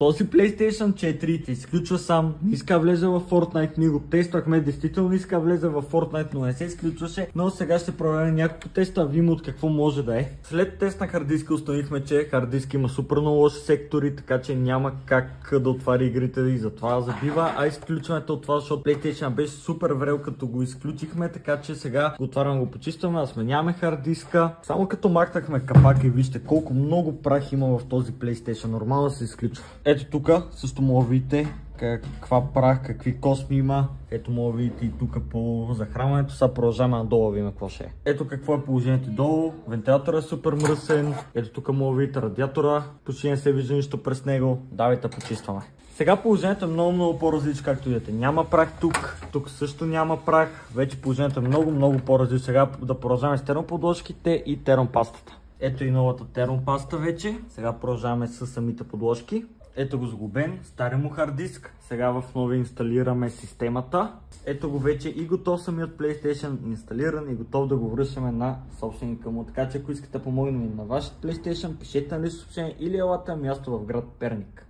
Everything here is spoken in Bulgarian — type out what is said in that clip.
Този PlayStation 4 се изключва сам, не иска влезе в Fortnite, ние го тествахме, действително иска влезе в Fortnite, но не се изключваше, но сега ще проведем няколко теста, видим от какво може да е. След тест на харддиска установихме, че харддиска има супер много лоши сектори, така че няма как да отваря игрите и затова забива, а изключването от това, защото PlayStation беше супер врел като го изключихме, така че сега го отваряме, го почистваме, а сменяваме харддиска. Само като махнахме капака и вижте колко много прах има в този PlayStation, нормално се изключва. Ето тук също мога да видите каква прах, какви косми има. Ето мога да видите и тук по захранването. Сега продължаваме надолу да видим какво ще е. Ето какво е положението долу. Вентилатора е супер мръсен. Ето тук мога да видите радиатора. Почти не се вижда нищо през него. Давайте почистваме. Сега положението е много по-различно, както видите. Няма прах тук. Тук също няма прах. Вече положението е много по-различно. Сега да продължаваме с термоподложките и термопастата. Ето и новата термопаста вече. Сега продължаваме с самите подложки. Ето го сглобен, стария му харддиск. Сега в нови инсталираме системата. Ето го вече и готов самият PlayStation, инсталиран и готов да го връщаме на собственика му. Така че ако искате да помогнем на вашия PlayStation, пишете на лично съобщение или елате на място в град Перник.